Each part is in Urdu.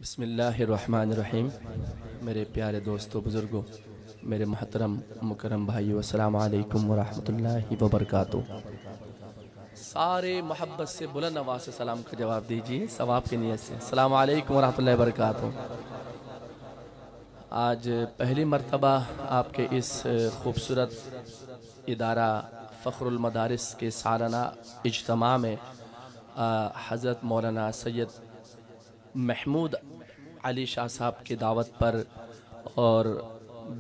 بسم اللہ الرحمن الرحیم۔ میرے پیارے دوستو بزرگوں، میرے محترم مکرم بھائیو، السلام علیکم ورحمۃ اللہ وبرکاتہ۔ سارے محبت سے بلند آواز سے سلام کا جواب دیجیے، ثواب کی نیت سے۔ السلام علیکم ورحمۃ اللہ وبرکاتہ۔ آج پہلی مرتبہ آپ کے اس خوبصورت ادارہ فخر المدارس کے سالانہ اجتماع میں حضرت مولانا سید محمود علی شاہ صاحب کی دعوت پر اور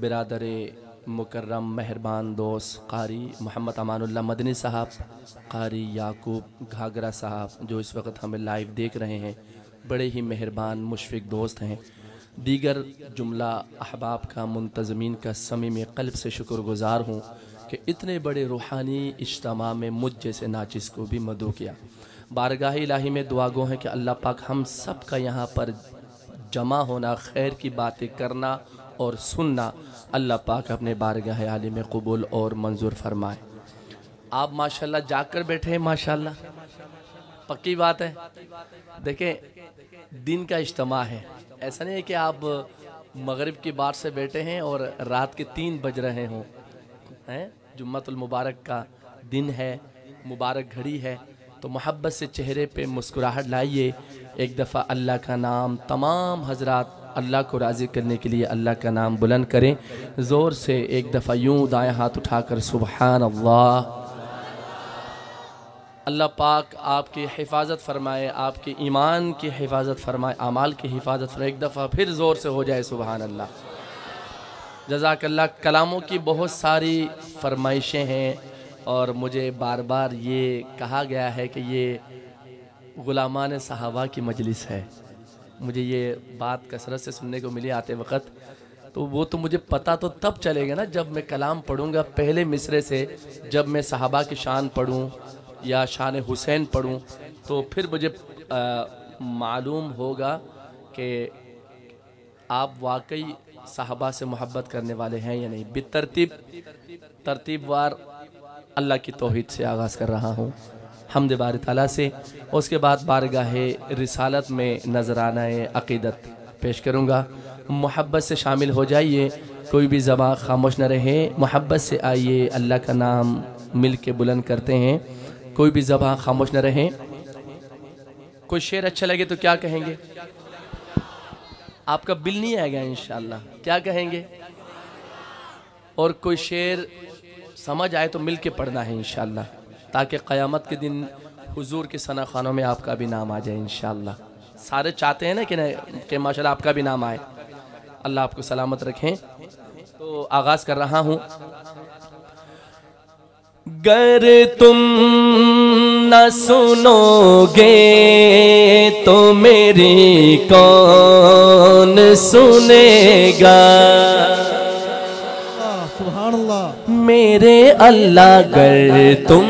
برادر مکرم مہربان دوست قاری محمد امان اللہ مدنی صاحب، قاری یعقوب گھاگرا صاحب جو اس وقت ہمیں لائیو دیکھ رہے ہیں، بڑے ہی مہربان مشفق دوست ہیں، دیگر جملہ احباب کا، منتظمین کا صمیم قلب سے شکر گزار ہوں کہ اتنے بڑے روحانی اجتماع میں مجھ جیسے ناچز کو بھی مدعو کیا۔ بارگاہ الہی میں دعا گو ہے کہ اللہ پاک ہم سب کا یہاں پر جمع ہونا، خیر کی باتیں کرنا اور سننا، اللہ پاک اپنے بارگاہ عالی میں قبول اور منظور فرمائے۔ آپ ماشاءاللہ جاگ کر بیٹھے ہیں، ماشاءاللہ پکی بات ہے۔ دیکھیں دن کا اجتماع ہے، ایسا نہیں ہے کہ آپ مغرب کی بار سے بیٹھے ہیں اور رات کے 3 بج رہے ہوں۔ جمعۃ المبارک کا دن ہے، مبارک گھڑی ہے، تو محبت سے چہرے پہ مسکراہٹ لائیے۔ ایک دفعہ اللہ کا نام، تمام حضرات اللہ کو راضی کرنے کے لیے اللہ کا نام بلند کریں، زور سے ایک دفعہ یوں دائیں ہاتھ اٹھا کر سبحان اللہ۔ اللہ پاک آپ کی حفاظت فرمائے، آپ کے ایمان کی حفاظت فرمائے، اعمال کی حفاظت فرمائے۔ ایک دفعہ پھر زور سے ہو جائے سبحان اللہ۔ جزاک اللہ۔ کلاموں کی بہت ساری فرمائشیں ہیں اور مجھے بار بار یہ کہا گیا ہے کہ یہ غلامان صحابہ کی مجلس ہے۔ مجھے یہ بات کثرت سے سننے کو ملی آتے وقت، تو وہ تو مجھے پتہ تو تب چلے گا نا جب میں کلام پڑھوں گا پہلے مصرے سے، جب میں صحابہ کی شان پڑھوں یا شان حسین پڑھوں تو پھر مجھے معلوم ہوگا کہ آپ واقعی صحابہ سے محبت کرنے والے ہیں یا نہیں۔ ترتیب وار اللہ کی توحید سے آغاز کر رہا ہوں، حمد باری تعالیٰ سے، اس کے بعد بارگاہ رسالت میں نذرانہ عقیدت پیش کروں گا۔ محبت سے شامل ہو جائیے، کوئی بھی زبان خاموش نہ رہے، محبت سے آئیے، اللہ کا نام مل کے بلند کرتے ہیں، کوئی بھی زبان خاموش نہ رہے۔ کوئی شعر اچھا لگے تو کیا کہیں گے؟ آپ کا بل نہیں آئے گا انشاءاللہ، کیا کہیں گے؟ اور کوئی شعر سمجھ آئے تو مل کے پڑھنا ہے انشاءاللہ، تاکہ قیامت کے دن حضور کے ثنا خوانوں میں آپ کا بھی نام آ جائے انشاءاللہ۔ سارے چاہتے ہیں نا کہ ماشاءاللہ آپ کا بھی نام آئے، اللہ آپ کو سلامت رکھیں۔ تو آغاز کر رہا ہوں۔ گر تم نہ سنو گے تو میری کون سنے گا؟ میرے اللہ گر تم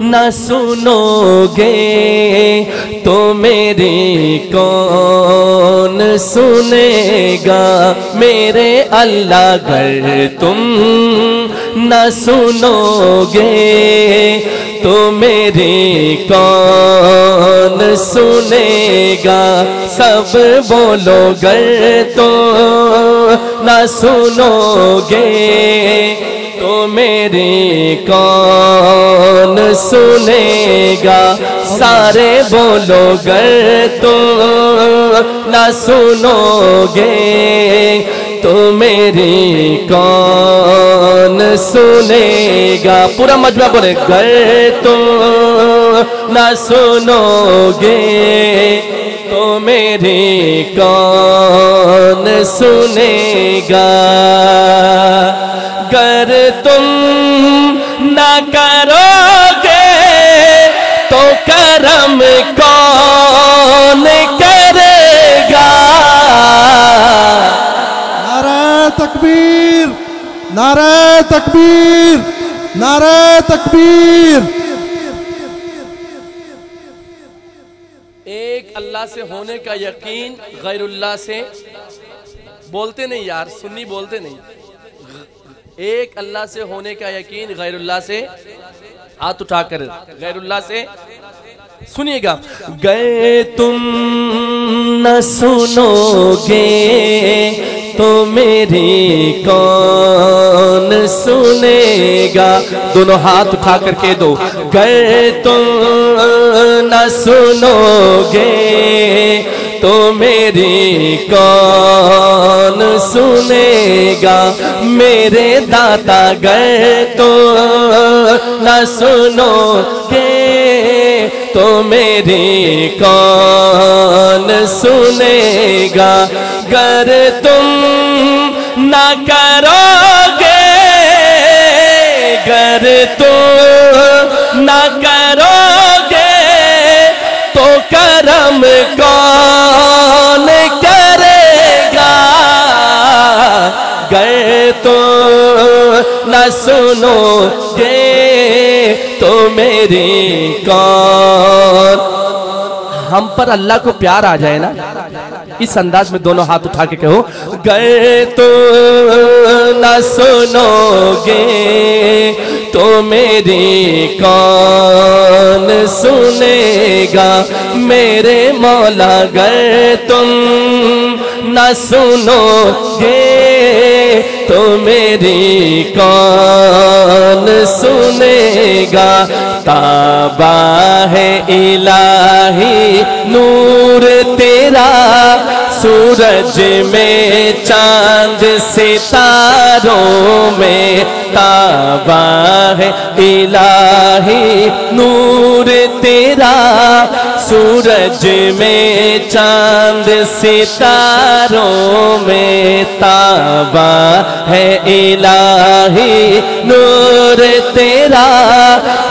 نہ سنو گے تو میری کون سنے گا؟ میرے اللہ گر تم نہ سنو گے تو میری کون سنے گا؟ سب بولو گر تو نہ سنو گے تو میری کون سنے گا؟ سارے بولو گر تو نہ سنو گے تو میری کون سنے گا؟ پورا مجمع بولے گر تو نہ سنو گے تو میری کون سنے گا؟ گر تم نہ کرو گے تو کرم کون کرے گا؟ نعرہ تکبیر، نعرہ تکبیر، نعرہ تکبیر۔ ایک اللہ سے ہونے کا یقین غیر اللہ سے بولتے نہیں یار، سنی بولتے نہیں۔ ایک اللہ سے ہونے کا یقین غیر اللہ سے، ہاتھ اٹھا کر غیر اللہ سے سنیے گا. گئے تم نہ سنو گے تو میری کون سنے گا؟ دونوں ہاتھ اٹھا کر کے دو، گر تم نہ سنو گے تو میری کون سنے گا؟ میرے داتا گر تم نہ سنو گے تو میری کون سنے گا؟ گر تم نہ کرو گے، گر تم نہ کرو گے تو کرم کون کرے گا؟ گر تم نہ سنو گے تو میری کون۔ ہم پر اللہ کو پیار آ جائے نا، اس انداز میں دونوں ہاتھ اٹھا کے کہو، گر تم نہ سنو گے تو میری کون سنے گا؟ میرے مولا گر تم نہ سنو گے تو میری کون سنے گا؟ تابا ہے الہی نور تیرا سورج میں چاند ستاروں میں، تابا ہے الہی نور تیرا سورج میں چاند ستاروں میں، تابا ہے الہی نور تیرا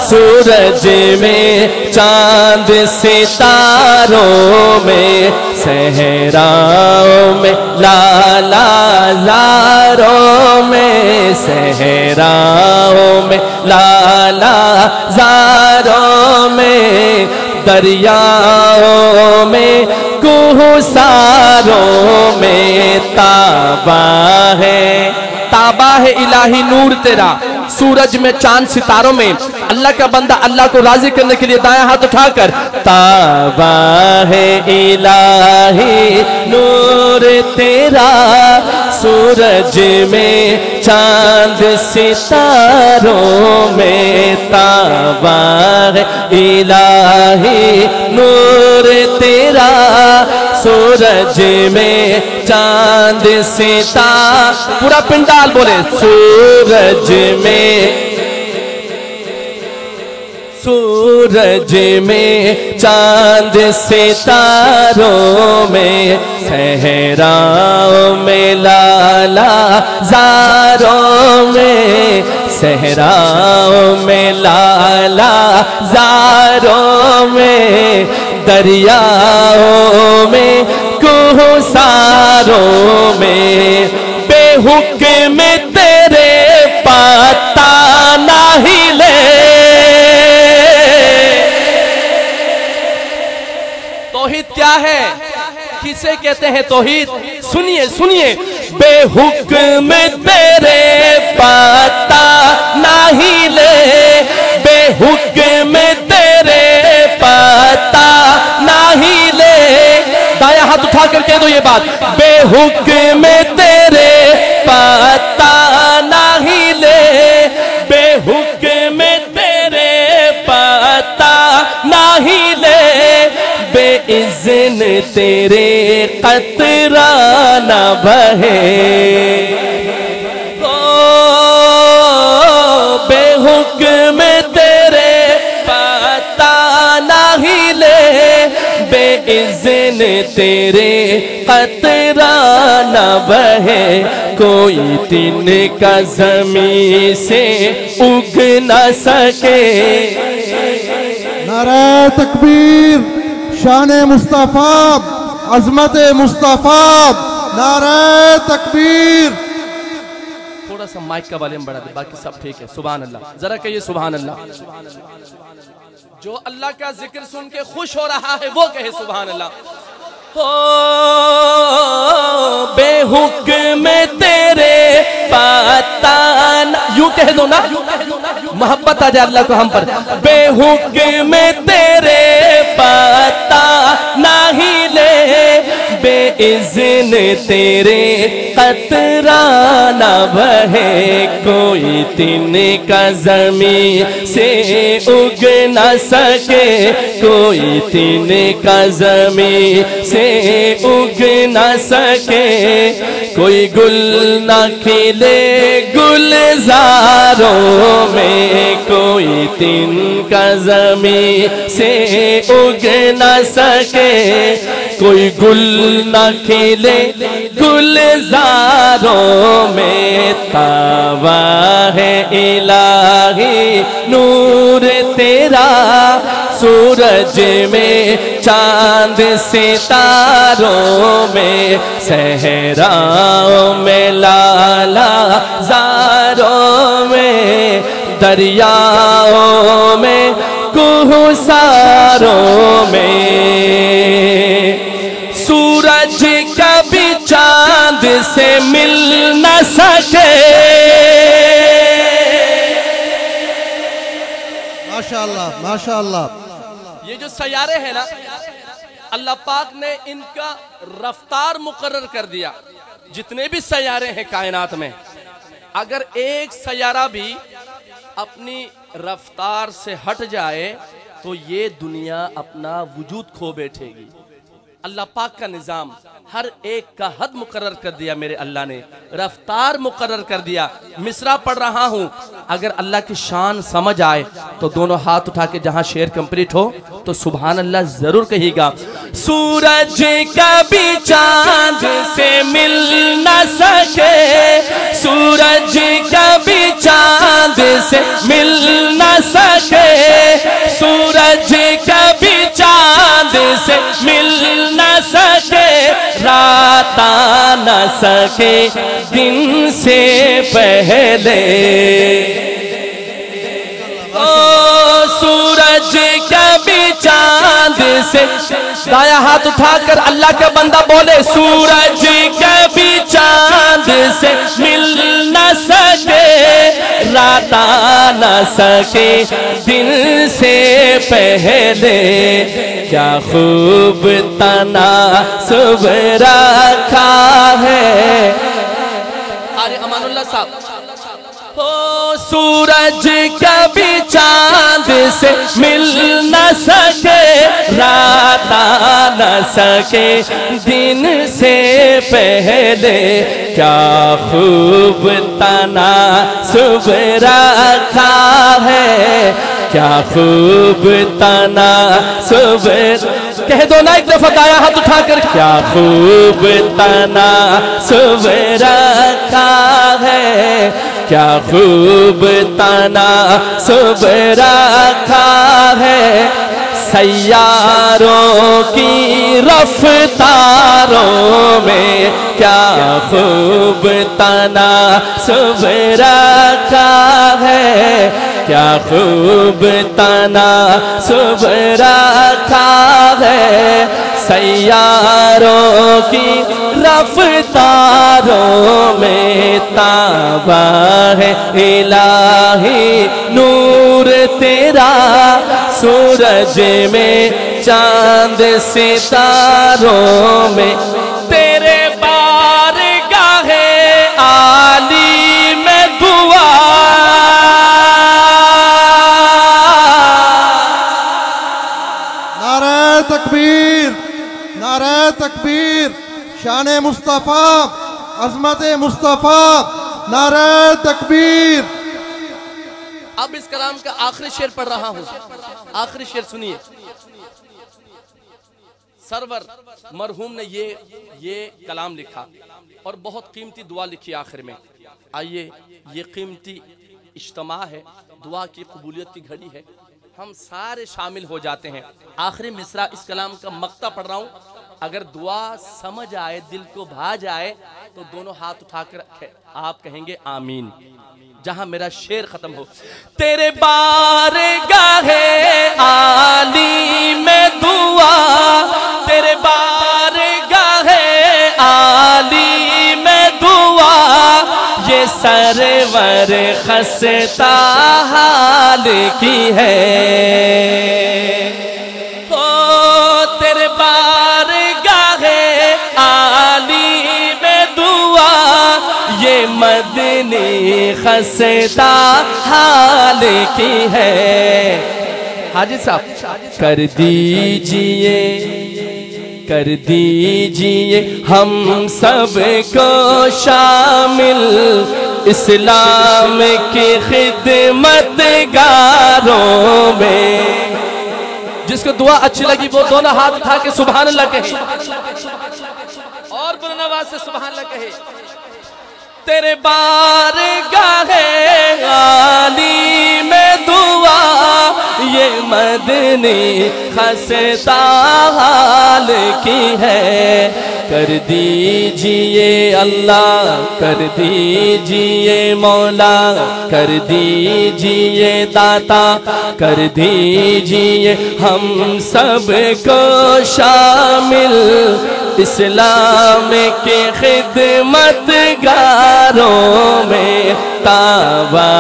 سورج میں چاند ستاروں میں، صحراؤں میں لالا زاروں میں، صحراؤں میں لالا زاروں میں، دریاؤں میں کوہساروں میں، تابا ہے الہی نور تیرا سورج میں چاند ستاروں میں۔ اللہ کا بندہ اللہ کو راضی کرنے کے لیے دائیں ہاتھ اٹھا کر، تابا ہے الہی نور تیرا سورج میں چاند ستاروں میں، تابا ہے الہی نور تیرا سورج میں چاند ستاروں، پورا پنڈال بولے، سورج میں چاند ستاروں میں، صحراؤں میں لالا زاروں میں، صحراؤں میں لالا زاروں میں، دریاؤں میں کوہساروں میں، بے حکم تیرے پتا نہ ہلے، توحید کیا ہے؟ کسے کہتے ہیں توحید؟ سنیے سنیے، بے حکم تیرے پتا نہ ہلے، بے حکم تیرے پتا نہ ہلے، دائیں ہاتھ اٹھا کر کہہ دو یہ بات، بے حکم تیرے پتا نہ ہلے، بے حکم تیرے پتا نہ ہلے، بے اذن تیرے قطرہ نہ بہے، بے حکم تیرے پتا نہ ہلے، بے اذن تیرے قطرہ نہ بہے، کوئی تن کا زمین سے اگ نہ سکے۔ نعرہ تکبیر، شان مصطفیٰ، عظمت مصطفیٰ، نعرہ تکبیر۔ تھوڑا سا مائک کا والیوم بڑھا دے، باقی سب ٹھیک ہے۔ سبحان اللہ، ذرا کہیے سبحان اللہ۔ جو اللہ کا ذکر سن کے خوش ہو رہا ہے وہ کہے سبحان اللہ۔ بے حکم تیرے پتا نہ، یوں کہہ دو نا، محبت آ جائے اللہ کو ہم پر، بے حکم تیرے پتا نہ ہلے، بے اذن تیرے قطرہ نہ بہے، کوئی تنکا زمین سے اگ نہ سکے، کوئی تنکا زمین سے اگ نہ سکے، کوئی گل نہ کھلے گلزاروں میں، کوئی تنکا زمین سے اگ نہ سکے، کوئی گل نہ کھلے گلزاروں میں، تابا ہے الہی نور تیرا سورج میں چاند ستاروں میں، صحراؤں میں لالا زاروں میں، دریاؤں میں کوہساروں میں، سورج کبھی چاند سے مل نہ سکے۔ ماشاءاللہ ماشاءاللہ۔ یہ جو سیارے ہیں نا، اللہ پاک نے ان کا رفتار مقرر کر دیا۔ جتنے بھی سیارے ہیں کائنات میں، اگر ایک سیارہ بھی اپنی رفتار سے ہٹ جائے تو یہ دنیا اپنا وجود کھو بیٹھے گی۔ اللہ پاک کا نظام ہر ایک کا حد مقرر کر دیا، میرے اللہ نے رفتار مقرر کر دیا۔ مصرع پڑھ رہا ہوں، اگر اللہ کی شان سمجھ آئے تو دونوں ہاتھ اٹھا کے جہاں شعر کمپلیٹ ہو تو سبحان اللہ ضرور کہی گا۔ سورج کبھی چاند سے مل نہ سکے، سورج کبھی چاند سے مل نہ سکے، سورج کبھی چاند سے مل نہ سکے، رات آ نہ سکے دن سے پہلے، سورج کبھی چاند سے، دایا ہاتھ اٹھا کر اللہ کا بندہ بولے، سورج کبھی چاند سے مل نہ سکے، رات آ نہ سکے دن سے پہلے، کیا خوب تناسب رکھا ہے۔ قاری امان اللہ صاحب، سورج کبھی چاند سے مل نہ سکے، رات آ نہ سکے دن سے پہلے، کیا خوب تناسب رکھا ہے، کیا خوب تناسب، کہہ دو نا ایک دفعہ دایا ہاتھ اٹھا کر، کیا خوب تناسب رکھا ہے، کیا خوب تناسب رکھا ہے، سیاروں کی رفتاروں میں، کیا خوب تناسب رکھا ہے، کیا خوب تناسب رکھا ہے، سیاروں کی رفتاروں میں، تابا ہے الہی نور تیرا سورج میں چاند ستاروں میں، تیرے بارگاہ عالی میں دعا، نعرہ تکبیر نعرہ تکبیر، شان مصطفیٰ، عظمت مصطفیٰ، نعرہ تکبیر۔ اب اس کلام کا آخری شعر پڑھ رہا ہوں، آخری شعر سنیے۔ سرور مرحوم نے یہ کلام لکھا اور بہت قیمتی دعا لکھی آخر میں۔ آئیے، یہ قیمتی اجتماع ہے، دعا کی قبولیت کی گھڑی ہے، ہم سارے شامل ہو جاتے ہیں۔ آخری مصرع اس کلام کا مقطع پڑھ رہا ہوں، اگر دعا سمجھ آئے، دل کو بھا جائے تو دونوں ہاتھ اٹھا کر آپ کہیں گے آمین، جہاں میرا شعر ختم ہو۔ تیرے بارگاہ عالی میں دعا، تیرے بارگاہ عالی میں دعا، یہ سرور خستہ حال کی ہے، تیرے بارگاہ مدنی خستہ حال کی ہے۔ حاجی صاحب کر دیجئے ہم سب کو شامل اسلام کی خدمت گاروں میں۔ جس کو دعا اچھی لگی وہ دونوں ہاتھ اٹھا کے سبحان اللہ کہے، اور بلند آواز سے سبحان اللہ کہے۔ تیرے بارگاہ عالی میں دعا یہ مدنی خستہ حال کی ہے۔ کر دیجئے اللہ، کر دیجئے مولا، کر دیجئے داتا، کر دیجئے ہم سب کو شامل اسلام کے خدمت گاروں میں۔ تابا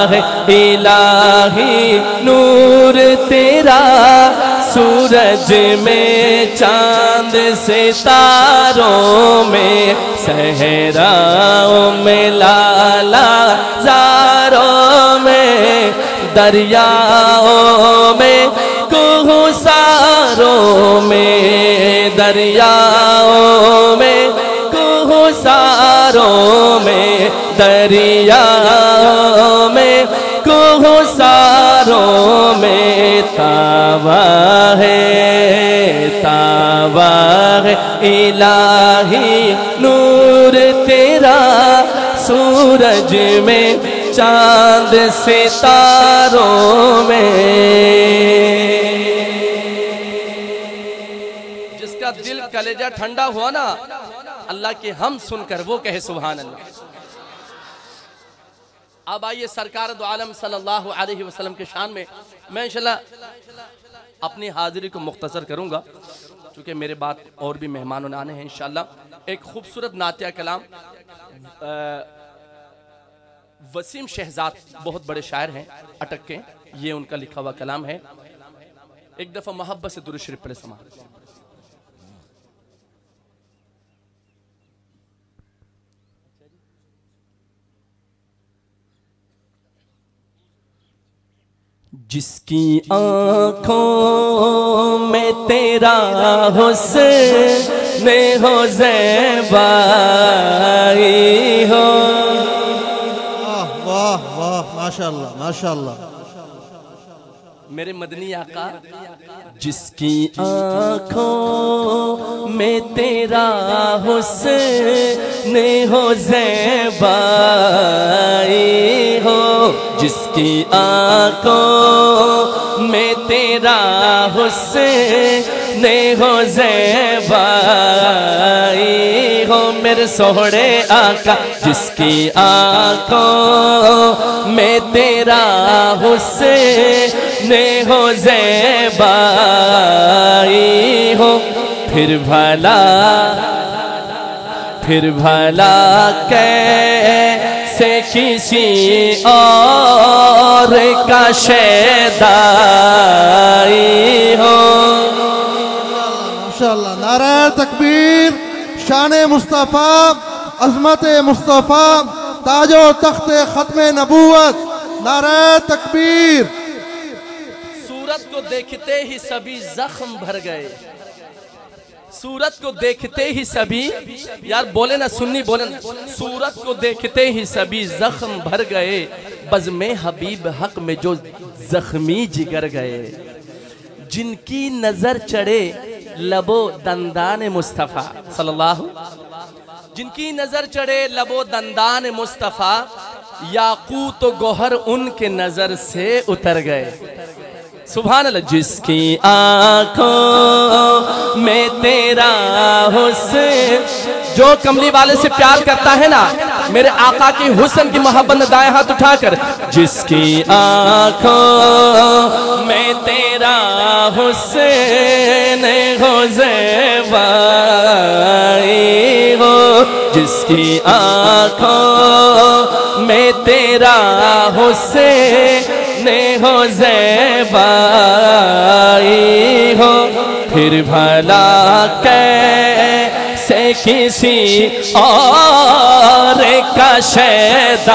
ہے الہی نور تیرا سورج میں چاند ستاروں میں، صحراؤں میں لالا زاروں میں، دریاؤں میں کوہساروں میں، دریاؤں میں کوہساروں میں، دریاؤں میں کوہساروں میں۔ تابا ہے الہی نور تیرا سورج میں چاند ستاروں میں۔ جس کا دل کلیجہ ٹھنڈا ہوا نا اللہ کے ہم سن کر وہ کہے سبحان اللہ۔ اب آئیے سرکار دو عالم صلی اللہ علیہ وسلم کے شان میں میں انشاءاللہ اپنی حاضری کو مختصر کروں گا، چونکہ میرے بعد اور بھی مہمانوں آنے ہیں انشاءاللہ۔ ایک خوبصورت نعتیہ کلام وسیم شہزاد بہت بڑے شاعر ہیں اٹک کے، یہ ان کا لکھا ہوا کلام ہے۔ ایک دفعہ محبت سے درود شریف پڑھے سما۔ جس کی آنکھوں میں تیرا حسن ہو زیبائی ہو۔ واہ واہ ماشاءاللہ ماشاءاللہ۔ میرے مدنی آقا جس کی آنکھوں میں تیرا حسن ہو زیبائی ہو، جس کی آنکھوں میں تیرا حسن ہو زیبائی ہو، میرے سوہڑے آقا جس کی آنکھوں میں تیرا حسن ہو زیبائی ہو، پھر بھلا کیسے کسی اور کا شیدائی ہو۔ ماشاءاللہ، نعرہ تکبیر، شان مصطفیٰ، عظمت مصطفیٰ، تاج و تخت ختم نبوت، نعرہ تکبیر۔ سورت کو دیکھتے ہی سبھی زخم بھر گئے، سورت کو دیکھتے ہی سبھی، یار بولے نا سنی بولے نا، سورت کو دیکھتے ہی سبھی زخم بھر گئے، بزم حبیب حق میں جو زخمی جگر گئے، جن کی نظر چڑھے لب و دندان مصطفیٰ صلی اللہ، جن کی نظر چڑھے لب و دندان مصطفیٰ، یاقوت و گوہر ان کے نظر سے اتر گئے۔ سبحان اللہ۔ جس کی آنکھوں میں تیرا حسن، جو کملی والے سے پیار کرتا ہے نا میرے آقا کی حسن کی محبت میں دائیں ہاتھ اٹھا کر، جس کی آنکھوں میں تیرا حسن ہو زیبائی ہو، جس کی آنکھوں میں تیرا حسن ہو زیبائی ہو، پھر بھلا کیسے کسی اور کا شیدائی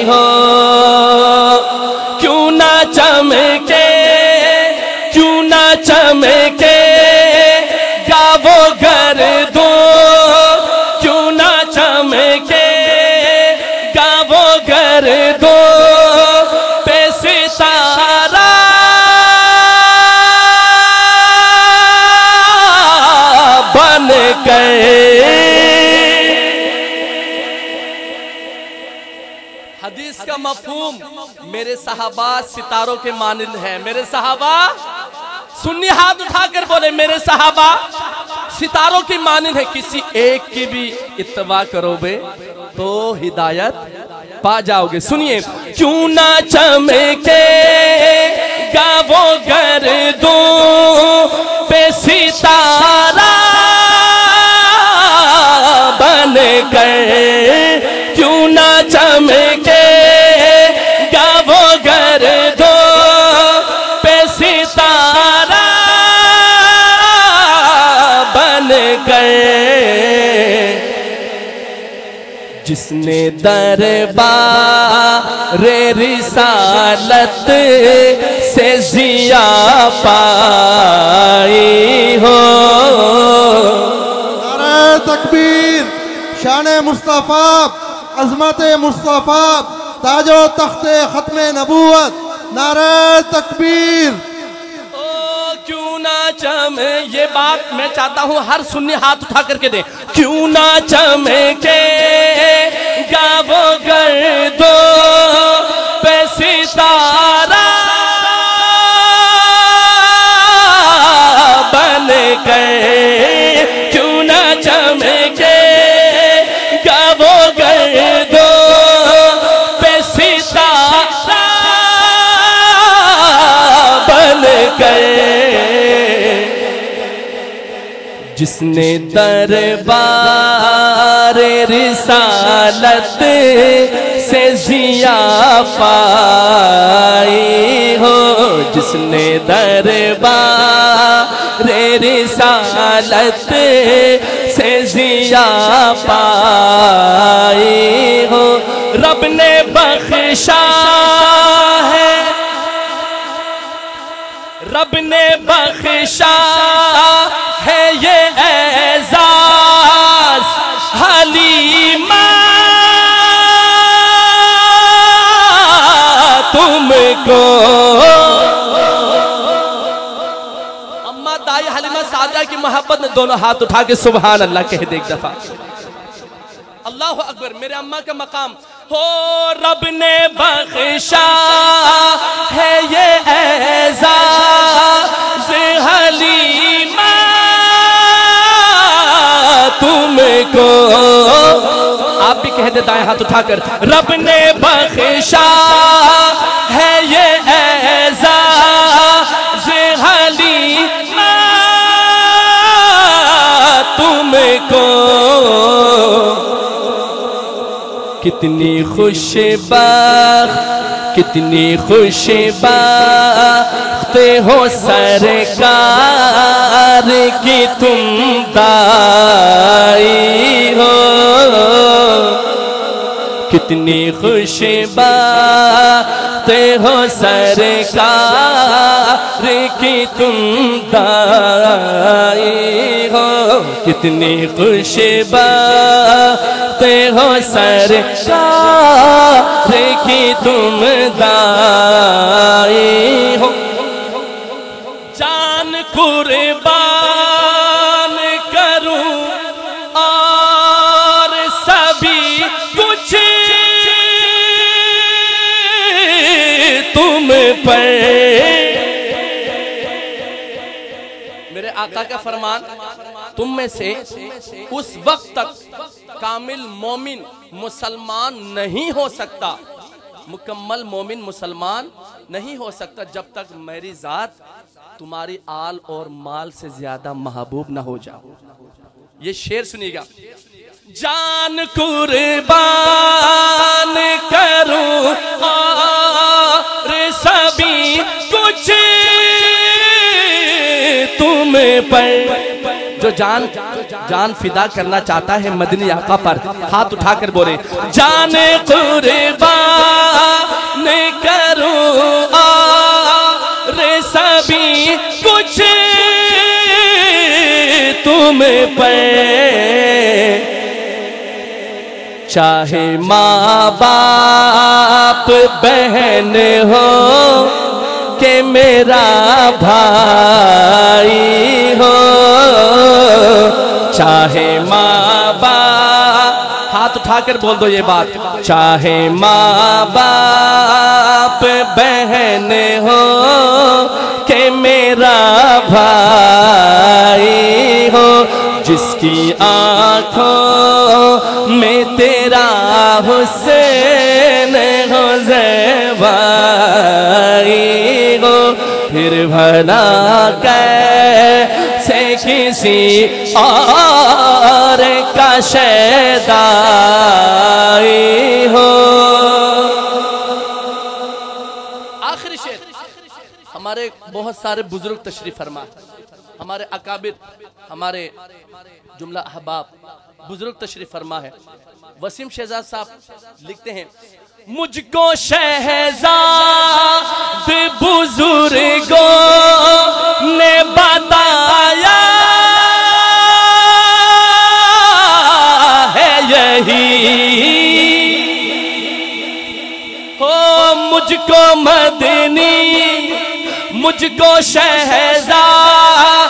ہو، کیوں نہ چمکے، کیوں نہ چمکے گا وہ گردوں، کیوں نہ چمکے گا وہ گردوں پہ ستارہ بن گئے۔ حدیث کا مفہوم میرے صحابہ ستاروں کے مانند ہیں۔ میرے صحابہ، سنی ہاتھ اٹھا کر بولے، میرے صحابہ ستاروں کی مانند ہے۔ کسی ایک کی بھی اتباع کرو بے تو ہدایت پا جاؤ گے۔ سنیے، کیوں نہ چمکے گا وہ گردوں پہ ستارہ بن گئے، کیوں نہ چمکے گا وہ گردوں پہ ستارہ بن گئے۔ جس نے دربار رسالت سے ضیا پائی ہو، نعرہ تکبیر، شان مصطفیٰ، عظمت مصطفیٰ، تاج و تخت ختم نبوت، نعرہ تکبیر۔ کیوں نہ یہ بات میں چاہتا ہوں ہر سنی ہاتھ اٹھا کر کے دیں، کیوں نہ چمکے گا وہ گردوں پہ ستارہ بن گئے، کیوں نہ چمکے گا وہ گردوں پہ ستارہ بن گئے۔ جس نے دربار رسالت سے ضیا پائی ہو، جس نے دربار رسالت سے ضیا پائی ہو، رب نے بخشا ہے، رب نے بخشا ہے یہ اعزاز حلیمہ تم کو۔ اماں دائی حلیمہ سعدیہ کی محبت میں دونوں ہاتھ اٹھا کے سبحان اللہ کہہ دے ایک دفعہ۔ اللہ اکبر، میرے اماں کا مقام ہو، رب نے بخشا ہے یہ اعزاز حلیمہ تم کو۔ آپ بھی کہہ دے دائیں ہاتھ اٹھا کر، رب نے بخشا ہے یہ اعزاز حلیمہ تم کو۔ کتنی خوش بخت، کتنی خوش بخت ہو سرکار کی تم دائی ہو، کتنی خوش بخت ہو سرکار کی تم دائی ہو، کتنی خوش بخت ہو سرکار کی تم دائی ہو۔ جان قربان کروں اور سبھی کچھ تم پر۔ میرے آقا کا فرمان، تم میں سے اس وقت تک کامل مومن مسلمان نہیں ہو سکتا، مکمل مومن مسلمان نہیں ہو سکتا جب تک میری ذات تمہاری آل اور مال سے زیادہ محبوب نہ ہو جاؤ۔ یہ شعر سنیے گا، جان قربان کروں اور سبھی کچھ تم پر، جو جان فدا کرنا چاہتا ہے مدنی آقا پر، ہاتھ اٹھا کر بولے جان قربان کروں اور سبھی کچھ تم پر، چاہے ماں باپ بہن ہو کہ میرا بھائی ہو، چاہے ماں باپ، ہاتھ اٹھا کر بول دو یہ بات، چاہے ماں باپ بہن ہو کہ میرا بھائی ہو، جس کی آنکھوں میں تیرا حسین ہو زیبائی ہو، پھر بھلا کیسے کسی اور کا شیدائی ہو۔ آخری شعر، ہمارے بہت سارے بزرگ تشریف فرما، ہمارے اکابر، ہمارے جملہ احباب بزرگ تشریف فرما ہے۔ وسیم شہزاد صاحب لکھتے ہیں مجھ کو شہزاد بزرگوں نے بتایا ہے یہی، ہو مجھ کو مدنی، مجھ کو شہزاد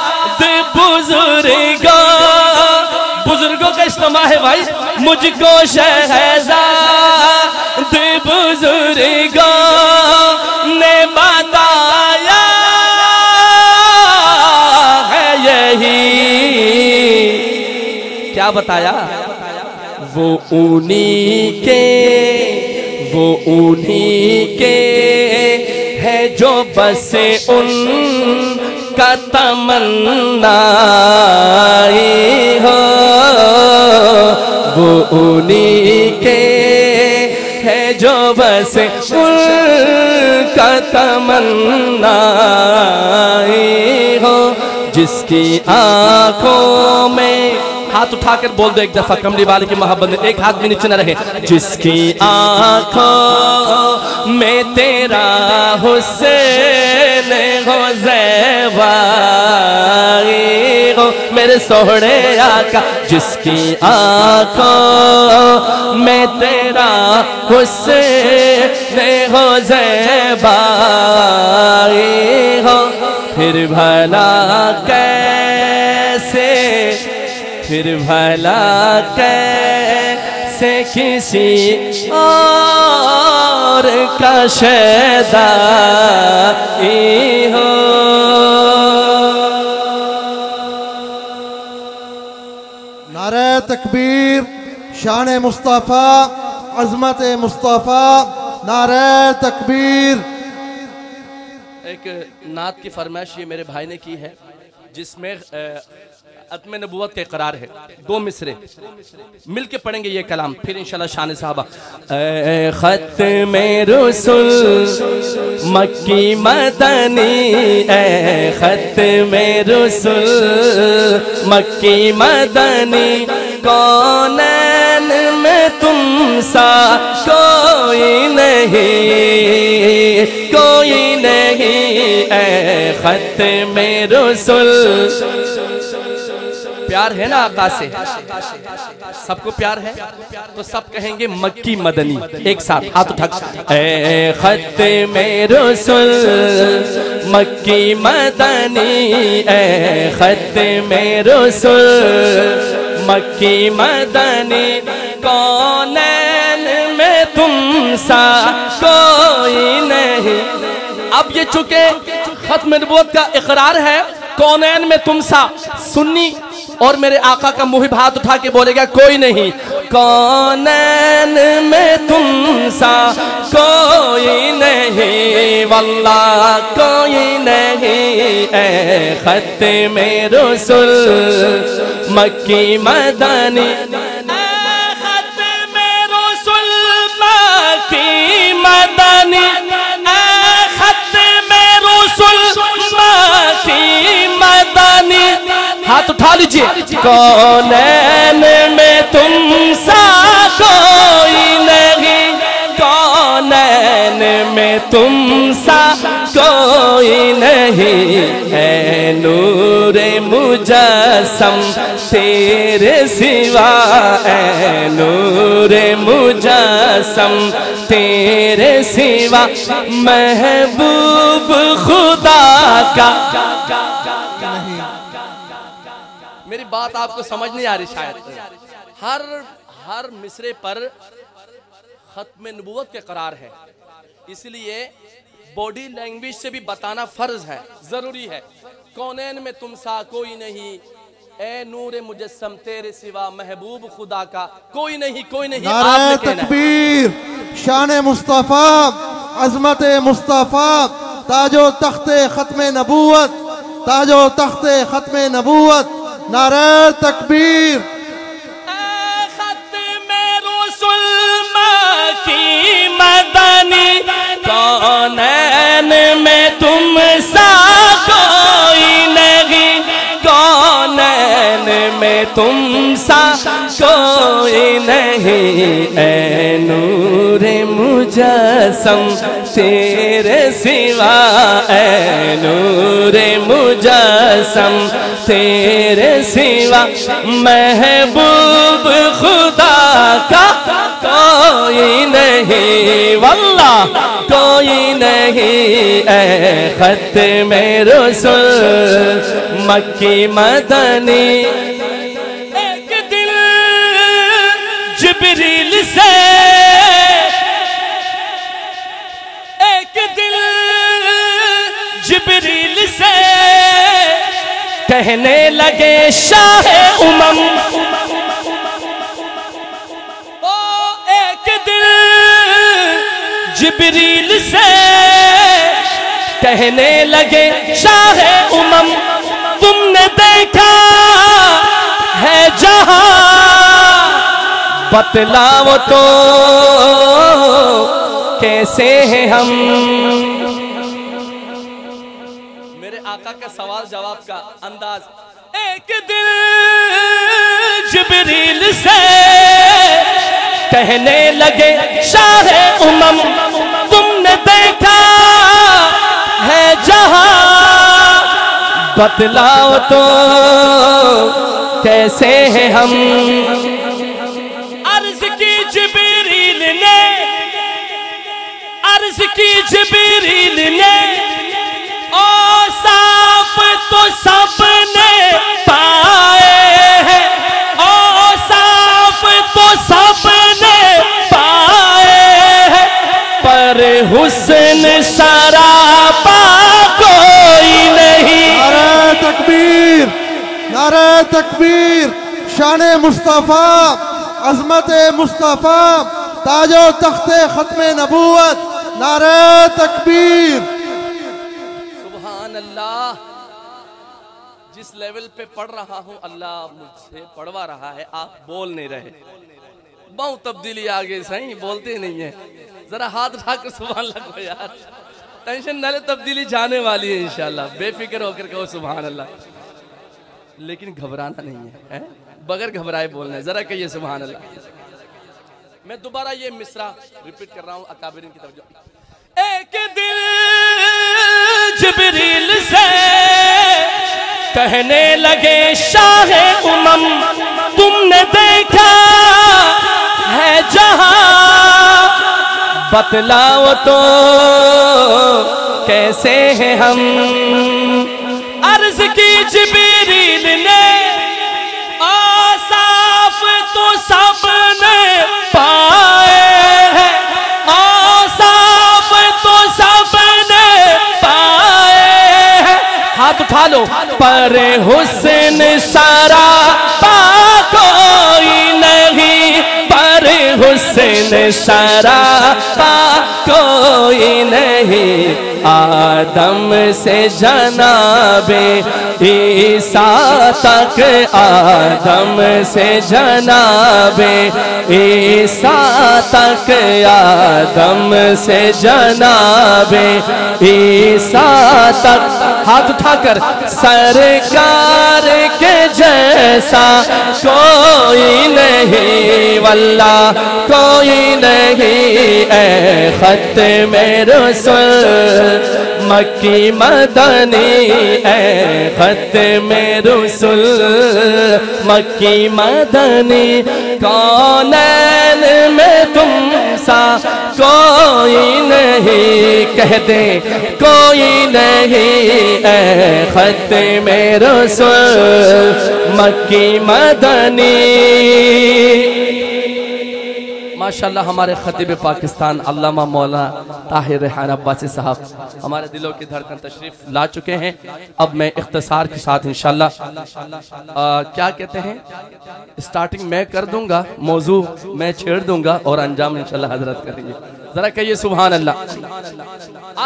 بزرگوں کا اجتماع ہے بھائی، مجھ کو شہزاد بزرگوں نے بتایا ہے یہی، کیا بتایا؟ وہ انہی کے ہے جو بس ان کا تمنائی ہو، وہ انہی کے ہے جو بس ان کا تمنائی ہو، جس کی آنکھوں میں، ہاتھ اٹھا کر بول دو ایک دفعہ کملی والے کی محبت میں، ایک ہاتھ بھی نیچے نہ رہے، جس کی آنکھوں میں تیرا حسین ہو زیبائی ہو، میرے سوہڑے آقا، جس کی آنکھوں میں تیرا حسین ہو زیبائی ہو، پھر بھلا کیسے، پھر بھلا کیسے کسی اور کا شیدائی ہو۔ نعرہ تکبیر، شان مصطفیٰ، عظمت مصطفیٰ، نعرہ تکبیر۔ ایک نعت کی فرمائش یہ میرے بھائی نے کی ہے، جس میں ختم نبوت کے اقرار ہے، دو مصرے مل کے پڑھیں گے یہ کلام، پھر انشاءاللہ شان صحابہ۔ اے ختم رسول مکی مدنی، اے ختم رسول مکی مدنی، کونین میں تم سا کوئی نہیں، کوئی نہیں، اے ختم رسول۔ پیار ہے نا آقا سے، سب کو پیار ہے تو سب کہیں گے مکی مدنی، ایک ساتھ ہاتھ اٹھا، اے ختم رسول مکی مدنی، اے ختم رسول مکی مدنی، کونین میں تم سا کوئی نہیں۔ اب یہ چونکہ ختم نبوت کا اقرار ہے، کونین میں تم سا، سنی اور میرے آقا کا محب ہاتھ اٹھا کے بولے گا کوئی نہیں، کونین میں تم سا کوئی نہیں، واللہ کوئی نہیں، اے ختم رسول مکی مدنی، اے ختم رسول مکی مدنی، اے ختم رسول مکی مدنی، ہاتھ اٹھا لیجئے. کونین میں تم سا کوئی نہیں, کونین میں تم سا کوئی نہیں, اے نور مجسم تیرے سوا, اے نور مجسم تیرے سوا, محبوب خدا کا. میری بات آپ کو سمجھ نہیں آ رہی شاید. ہر مصرے پر ختم نبوت کے قرار ہے, اس لیے باڈی لینگویج سے بھی بتانا فرض ہے, ضروری ہے. کونین میں تم سا کوئی نہیں, اے نور مجسم تیرے سوا, محبوب خدا کا کوئی نہیں, کوئی نہیں. نعرہ تکبیر, شان مصطفیٰ, عظمت مصطفیٰ, تاج و تخت ختم نبوت, تاج و تخت ختم نبوت. نعرہ تکبیر. مدنی کونین میں تم سا کوئی نہیں, کونین میں تم سا کوئی نہیں, اے نور مجسم تیرے سوا, اے نور مجسم تیرے سوا, محبوب خدا کا کوئی نہیں, واللہ کوئی نہیں, اے ختم رسول مکی مدنی. ایک دل جبریل سے, ایک دل جبریل سے کہنے لگے شاہ امم, جبریل سے کہنے لگے شاہ امم, تم نے دیکھا ہے جہاں, بتلاؤ تو کیسے ہیں ہم. میرے آقا کے سوال جواب کا انداز. ایک دل جبریل سے کہنے لگے شاہ امم, تم نے دیکھا ہے جہاں, بتلاؤ تو کیسے ہیں ہم. عرض کی جبریل نے, عرض کی جبریل نے, اوصاف تو سب نے پائے ہیں, اوصاف تو سب نے پائے ہیں, پر حسن سراپا کوئی نہیں. نعرہ تکبیر, نعرہ تکبیر, شان مصطفیٰ, عظمت مصطفیٰ, تاج و تخت ختم نبوت. نعرہ تکبیر. سبحان اللہ. جس لیول پہ پڑھ رہا ہوں اللہ مجھ سے پڑھوا رہا ہے, آپ بول نہیں رہے. بہت تبدیلی آگے صحیح بولتے نہیں ہیں. ذرا ہاتھ اٹھا کر سبحان اللہ کو یار, ٹینشن نہ لے, تبدیلی جانے والی ہے انشاءاللہ. بے فکر ہو کر کہو سبحان اللہ, لیکن گھبرانا نہیں ہے, بغیر گھبرائے بولنا ہے. ذرا کہیے سبحان اللہ. میں دوبارہ یہ مصرع ریپیٹ کر رہا ہوں, اکابرین کی توجہ. ایک دل جبریل سے کہنے لگے شاہ امم, تم نے دیکھا ہے جہاں, بتلاؤ تو کیسے ہیں ہم. عرض کی جبریل نے, اوصاف تو سب نے پائے ہیں, اوصاف تو سب نے پائے ہیں, ہاتھ اٹھا لو. پر حسن سراپا کوئی نہیں, پر حسن سراپا کوئی نہیں, آدم سے جناب عیسیٰ تک, آدم سے جناب عیسیٰ تک, آدم سے جناب عیسیٰ تک. ہاتھ اٹھا کر سرکار کے جیسا کوئی نہیں واللہ کوئی نہیں اے ختم رسول مکی مدنی اے ختم رسول مکی مدنی کونین میں تم سا کوئی نہیں کہہ دے کوئی نہیں اے ختم رسول مکی مدنی ماشاءاللہ ہمارے خطیب پاکستان علامہ مولانا طاہر ریحان عباسی صاحب ہمارے دلوں کی دھڑکن تشریف لا چکے ہیں. اب میں اختصار کے ساتھ انشاءاللہ کیا کہتے ہیں سٹارٹنگ میں کر دوں گا موضوع میں چھیڑ دوں گا اور انجام انشاءاللہ حضرت کریں گے. ذرا کہیے سبحان اللہ.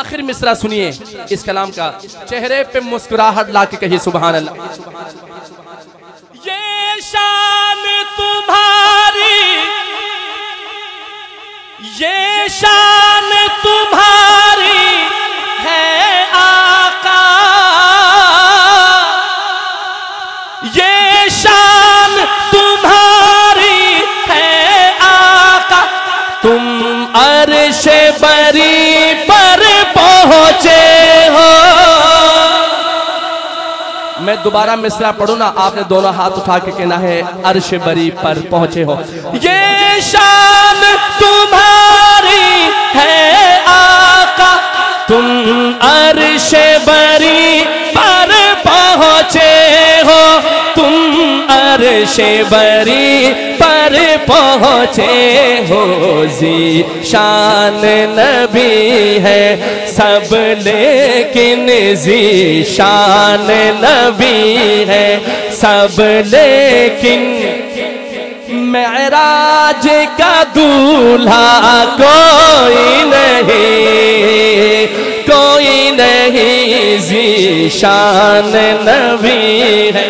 آخر مصرع سنیے اس کلام کا چہرے پہ مسکراہٹ لا کے کہیے سبحان اللہ. یہ شان تمہاری یہ شان تمہاری ہے آقا یہ شان تمہاری ہے آقا تم عرش بری پر پہنچے ہو. میں دوبارہ مصرع پڑھوں نا آپ نے دونوں ہاتھ اٹھا کے کہنا ہے عرش بری پر پہنچے ہو. یہ شان تمہاری ہے آقا تم عرش بری پر پہنچے ہو تم عرش بری پر پہنچے ہو. ذی شان نبی ہے سب لیکن ذی شان نبی ہے سب لیکن معراج کا دولہا کوئی نہیں ذی شان نبی ہے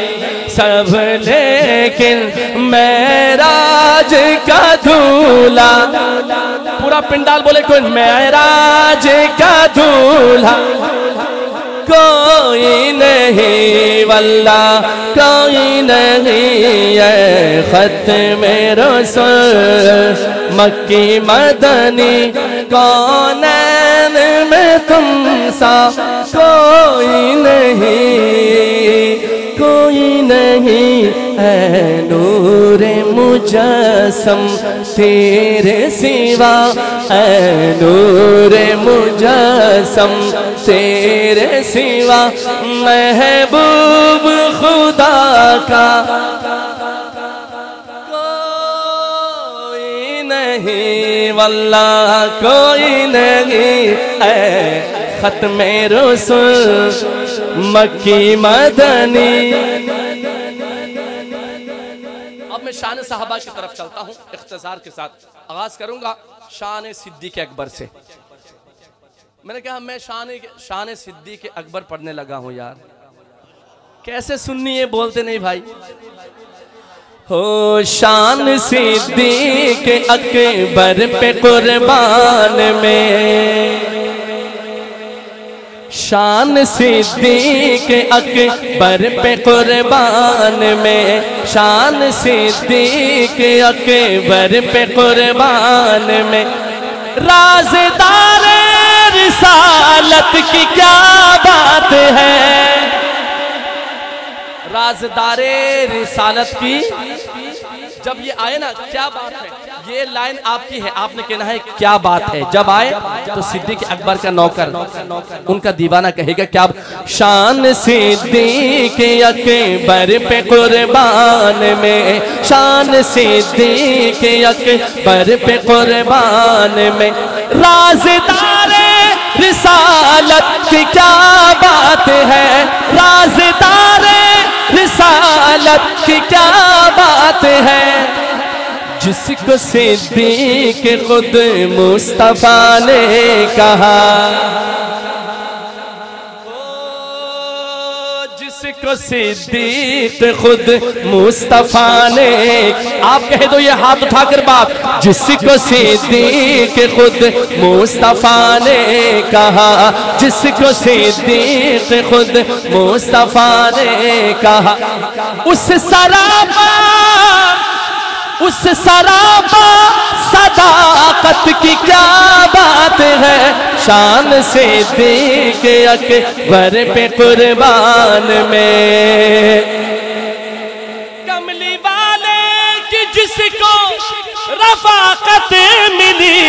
سب لیکن معراج کا دولہا. پورا پنڈال بولے کوئی معراج کا دولہا کوئی نہیں واللہ کوئی نہیں اے ختم رسول مکی مدنی کونین میں تم سا کوئی نہیں اے نور مجسم تیرے سوا اے نور مجسم تیرے سوا محبوب خدا کا کوئی نہیں واللہ کوئی نہیں اے ختم رسول مکی مدنی. اب میں شان صحابہ کی طرف چلتا ہوں اختصار کے ساتھ. آغاز کروں گا شان صدیق اکبر سے. میں نے کہا میں شان صدیق اکبر پڑھنے لگا ہوں یار کیسے سننی ہے بولتے نہیں بھائی. ہو شان صدیق اکبر پہ قربان میں شان صدیق اکبر پہ قربان میں شان صدیق اکبر پہ قربان میں رازدار رسالت کی کیا بات ہے رازدار رسالت کی جب یہ آئے نا کیا بات ہے یہ لائن آپ کی ہے آپ نے کہنا ہے کیا بات ہے. جب آئے تو صدیق اکبر کا نوکر ان کا دیوانہ کہے گا کیا شان صدیق اکبر پہ قربان میں شان صدیق اکبر پہ قربان میں رازدار رسالت کی کیا بات ہے رازدار رسالت کی کیا بات ہے جس کو صدیق خود مصطفیٰ نے کہا جس کو صدیق خود مصطفیٰ نے، آپ کہہ دو یہ ہاتھ اٹھا کر بات، جس کو صدیق خود مصطفیٰ نے کہا، جس کو صدیق خود مصطفیٰ نے کہا، اس سراپا صداقت کی کیا بات ہے، شان صدیق اکبر پہ قربان میں، کملی والے کی جس کو رفاقت ملی،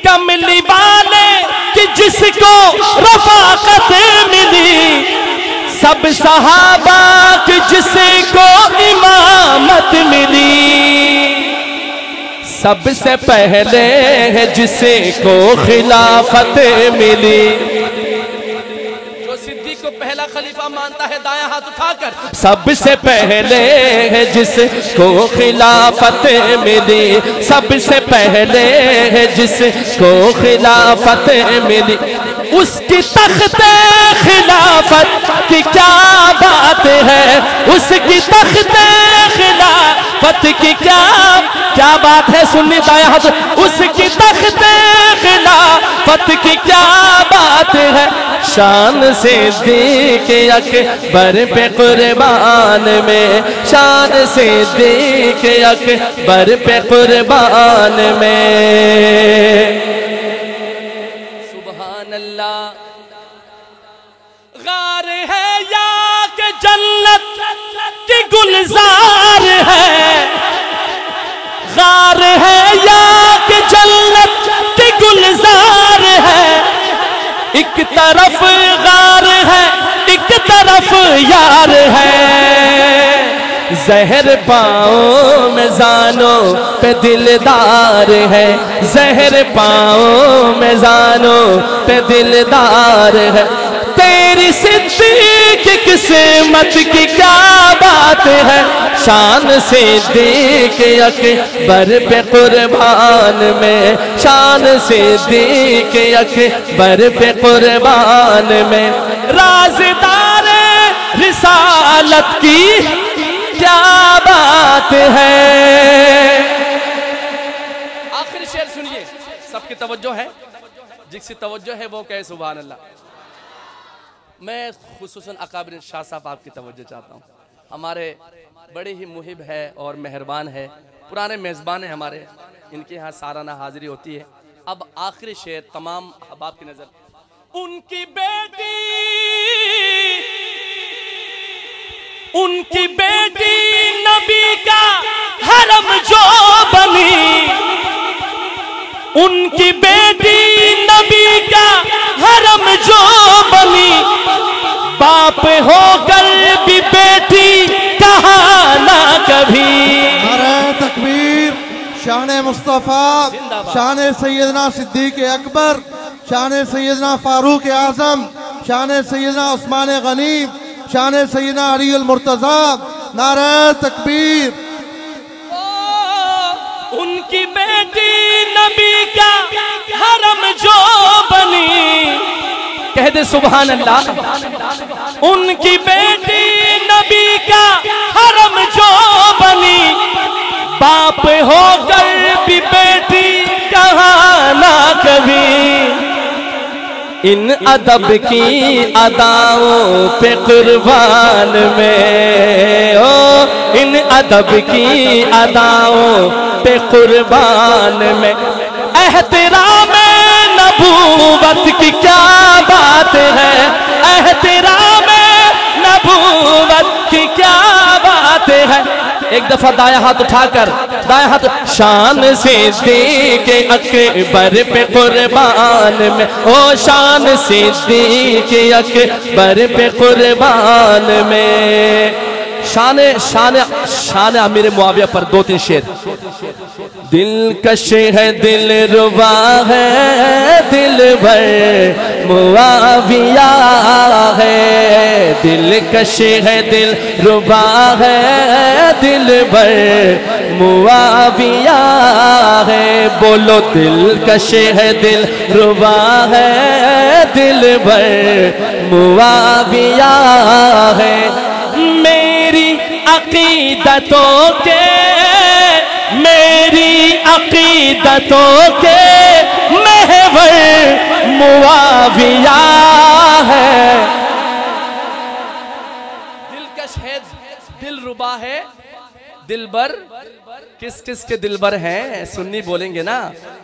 کملی والے کی جس کو رفاقت ملی، سب صحابہ کی جس کو امامت ملی، سب سے پہلے ہے جس کو خلافت ملی، جو صدیق کو پہلا خلیفہ مانتا ہے دائیں ہاتھ اٹھا کر، سب سے پہلے ہے جس کو خلافت ملی، سب سے پہلے ہے جس کو خلافت ملی، اس کی تخت خلافت کی کیا بات ہے، اس کی تخت خلافت کی کیا بات ہے، سنی دائیں ہاتھ، اس کی تخت خلافت کی کیا بات ہے، شان صدیق اکبر پہ قربان میں، شان صدیق اکبر پہ قربان میں، سبحان اللہ، غار ہے یا کہ جنت کی گلزار ہے، غار ہے یا کہ جنت کی گلزار ہے، ایک طرف غار ہے ایک طرف یار ہے، زہر پاؤں میں زانوں پہ دلدار ہے، زہر پاؤں میں زانوں پہ دلدار ہے، تیری صدیق قسمت کی کیا بات ہے، شان صدیق اکبر پہ قربان میں، شان صدیق اکبر پہ قربان میں، رازدار رسالت کی کیا بات ہے، آخری شعر سنیے، سب کی توجہ ہے، جس کی توجہ ہے وہ کہے سبحان اللہ، میں خصوصاً اکابر شاہ صاحب آپ کی توجہ چاہتا ہوں، ہمارے بڑے ہی محب ہے اور مہربان ہے، پرانے میزبان ہیں ہمارے، ان کے ہاں سالانہ حاضری ہوتی ہے، اب آخری شعر تمام احباب کی نظر، ان کی بیٹی نبی کا حرم جو بنی، ان کی بیٹی نبی کا حرم جو بنی، باپ ہو کر بھی بیٹی کہا نہ کبھی، نعرہ تکبیر، شان مصطفیٰ، شان سیدنا صدیق اکبر، شان سیدنا فاروق اعظم، شان سیدنا عثمان غنی، شان سیدنا علی المرتضی، نعرہ تکبیر، ان کی بیٹی نبی کا حرم جو بنی، کہہ دے سبحان اللہ، ان کی بیٹی نبی کا حرم جو بنی، باپ ہو کر بھی بیٹی کہا نہ کبھی، ان ادب کی اداؤں پہ قربان میں، ان ادب کی اداؤں پہ قربان میں، احترام نبوت کی کیا بات ہے، احترام نبوت کی کیا بات ہے، ایک دفعہ دائیں ہاتھ اٹھا کر، دائیں ہاتھ، شان صدیق اکبر پہ قربان میں، او شان صدیق اکبر پہ قربان میں، شان امیر معاویہ پر دو تین شعر، دلکش ہے دل ربا ہے دل بر معاویہ ہے دلکش ہے دل ربا ہے دل بر معاویہ ہے بولو دلکش ہے دل ربا ہے دل بر معاویہ ہے میری عقیدتوں کے محور معاویہ ہے دلکش ہے دل ربا ہے دلبر کس کس کے دلبر ہیں سنی بولیں گے نا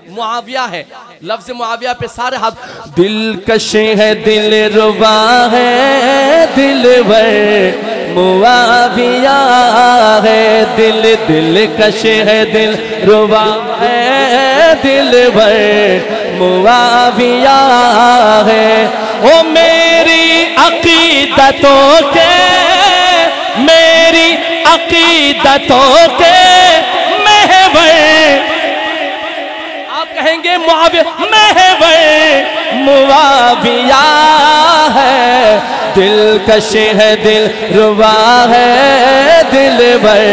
معاویہ ہے لفظ معاویہ پہ سارے ہاتھ دلکش ہے دل ربا ہے دلبر معاویہ ہے دلکش ہے دل ربا ہے دلبر معاویہ ہے او میری عقیدتوں کے محور آپ کہیں گے معاویہ محور معاویہ ہے دلکش ہے دل ربا ہے دلبر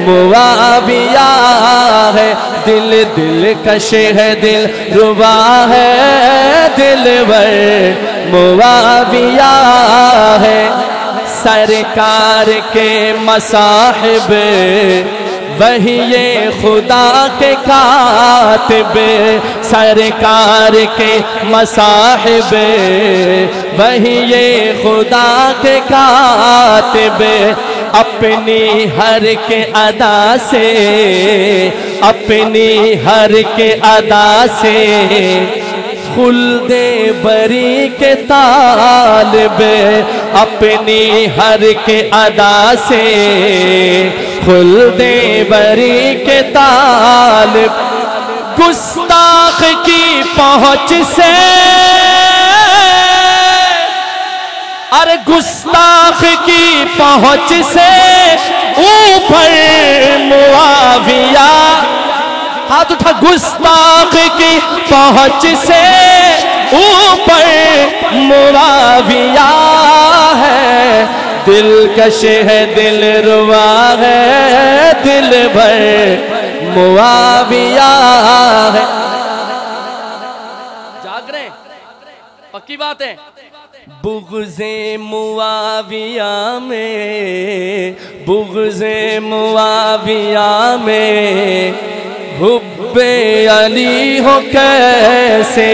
معاویہ ہے دلکش ہے دل ربا ہے دلبر معاویہ ہے سرکار کے مصاحب وہی خدا کے کاتب سرکار کے مصاحب وہی خدا کے کاتب اپنی ہر کے ادا سے خلد بری کے طالب اپنی ہر کے ادا سے خلد بری کے طالب گستاخ کی پہنچ سے ارے گستاخ کی پہنچ سے اوپر معاویہ ہاتھ اٹھا گستاخ کی پہنچ سے اوپر معاویہ ہے دلکش ہے دل ربا ہے دلبر معاویہ ہے جاگ رہے ہیں پکی بات ہے بغض معاویہ میں حب علی ہو کیسے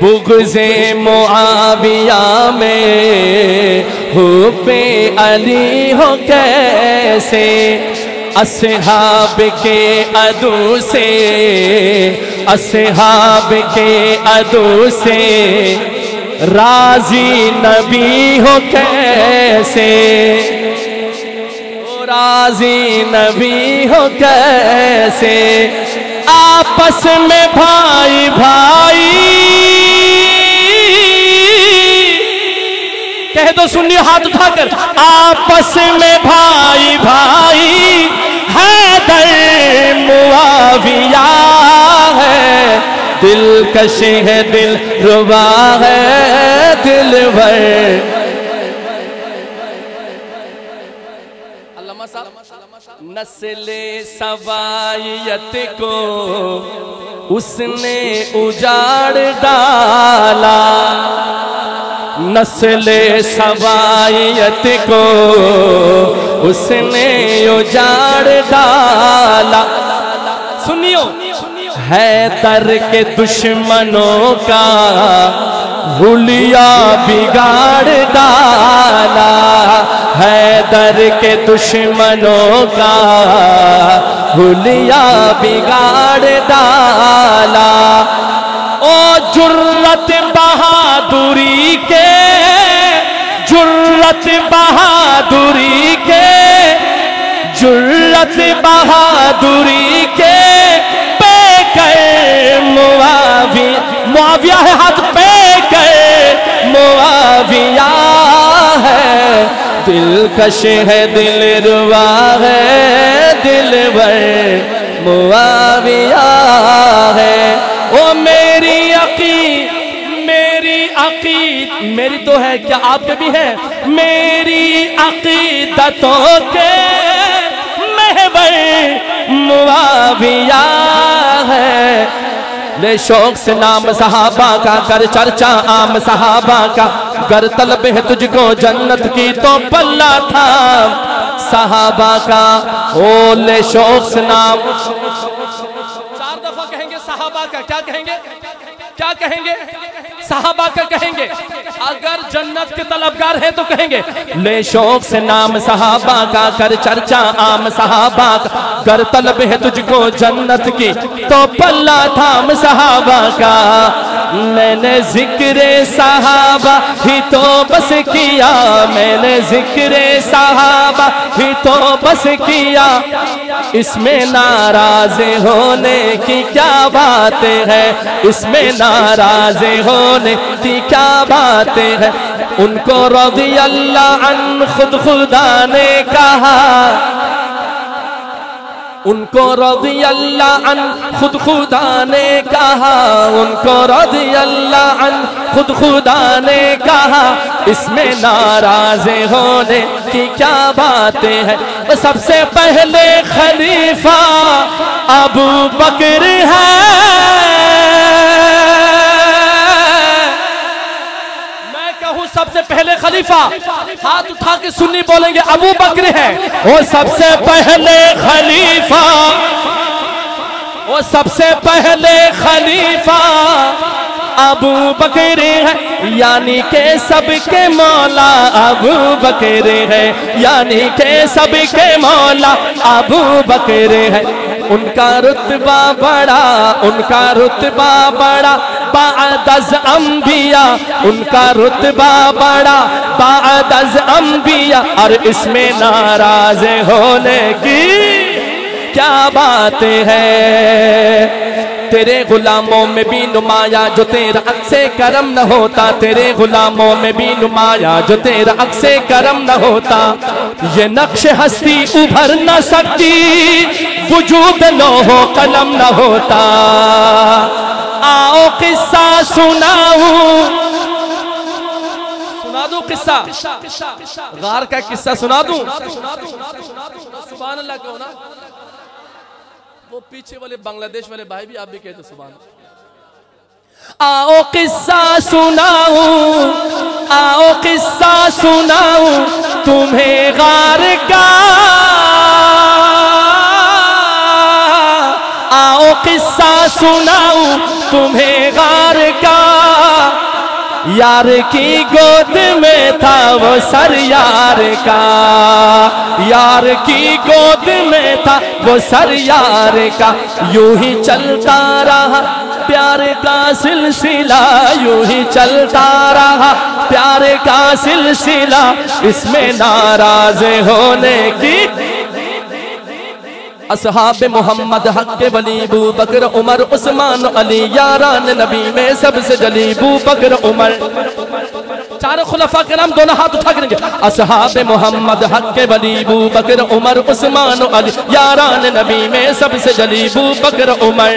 بغض معاویہ میں حب علی ہو کیسے اصحاب کے عدو سے راضی نبی ہو کیسے راضی نبی ہو کیسے آپس میں بھائی کہہ دو سنی ہاتھ اٹھا کر آپس میں بھائی حیدر معاویہ ہے دلکش ہے دل ربا ہے دلبر نسل سوائیت کو اس نے اجاڑ ڈالا نسل سوائیت کو اس نے اجاڑ ڈالا سنیو حیدر کے دشمنوں کا حلیہ بگاڑ ڈالا حیدر کے دشمنوں کا حلیہ بگاڑ ڈالا او جرت بہادری کے جرت بہادری کے پہ کر معاویہ ہے ہاتھ پہ کر معاویہ ہے دلکش ہے دل ربا ہے دلبر معاویہ ہے۔ او میری عقید میری تو ہے، کیا آپ کے بھی ہے؟ میری عقیدتوں کے محور معاویہ ہے۔ لے شوق سے نام صحابہ کا، کر چرچا عام صحابہ کا، گر طلب ہے تجھ کو جنت کی تو پلہ تھا صحابہ کا۔ او لے شوق سے نام، 4 دفعہ کہیں گے صحابہ کا، کیا کہیں گے؟ کیا کہیں گے؟ صحابہ کا کہیں گے۔ اگر جنت کے طلبگار ہیں تو کہیں گے لے شوق سے نام صحابہ کا، کر چرچا عام صحابہ کا، گر طلب ہے تجھ کو جنت کی تو پلہ تھام صحابہ کا۔ میں نے ذکر صحابہ ہی تو بس کیا، میں نے ذکر صحابہ ہی تو بس کیا، اس میں ناراض ہونے کی کیا بات ہے، اس میں ناراض ہونے کی کیا بات ہے۔ ان کو رضی اللہ عنہ خود خدا نے کہا، ان کو رضی اللہ عنہ خود خدا نے کہا، ان کو رضی اللہ عنہ خود خدا نے کہا، اس میں ناراض ہونے کی کیا باتیں ہیں۔ سب سے پہلے خلیفہ ابو بکر ہے، سب سے پہلے خلیفہ، ہاتھ اٹھا کے سنی بولیں گے ابو بکر ہے۔ وہ سب سے پہلے خلیفہ، وہ سب سے پہلے خلیفہ ابو بکر ہے، یعنی کہ سب کے مولا ابو بکر ہے، یعنی کہ سب کے مولا ابو بکر ہے۔ ان کا رتبہ بڑا، ان کا رتبہ بڑا بعد از انبیاء، ان کا رتبہ بڑا بعد از انبیاء، اور اس میں ناراض ہونے کی کیا بات ہے۔ تیرے غلاموں میں بھی نمایاں جو تیرا عکس کرم نہ ہوتا، تیرے غلاموں میں بھی نمایاں جو تیرا عکس کرم نہ ہوتا، یہ نقش ہستی ابھر نہ سکتی وجود لوح و قلم نہ ہوتا۔ آؤ قصہ سناؤں، سنا دوں قصہ، غار کا قصہ سنا دوں، سبحان اللہ کہو نا۔ وہ پیچھے والے بنگلہ دیش والے بھائی بھی آپ بھی کہتے سبحان اللہ۔ آؤ قصہ سناؤں، آؤ قصہ سناؤں تمہیں غار کا، آؤ قصہ سناؤں تمہیں غار کا۔ یار کی گود میں تھا وہ سر یار کا، یار کی گود میں تھا وہ سر یار کا۔ یوں ہی چلتا رہا پیار کا سلسلہ، یوں ہی چلتا رہا پیار کا سلسلہ، اس میں ناراض ہونے کی۔ اصحاب محمد حق کے ولی ابو بکر عمر عثمان علی، یاران نبی میں سب سے جلی ابو بکر عمر۔ چار خلفاء کے نام دونوں ہاتھ اٹھا کریں گے۔ اصحاب محمد حق کے ولی ابو بکر عمر عثمان علی، یاران نبی میں سب سے جلی ابو بکر عمر۔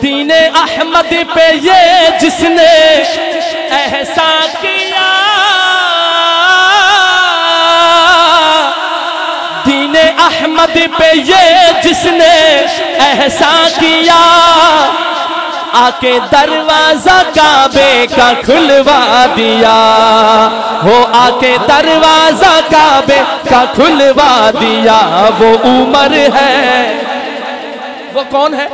دین احمد پہ یہ جس نے احسان کیا، دین احمد پہ یہ جس نے احسان کیا، آکے دروازہ کعبے کا کھلوا دیا، وہ آکے دروازہ کعبے کا کھلوا دیا۔ وہ عمر ہے، وہ کون ہے؟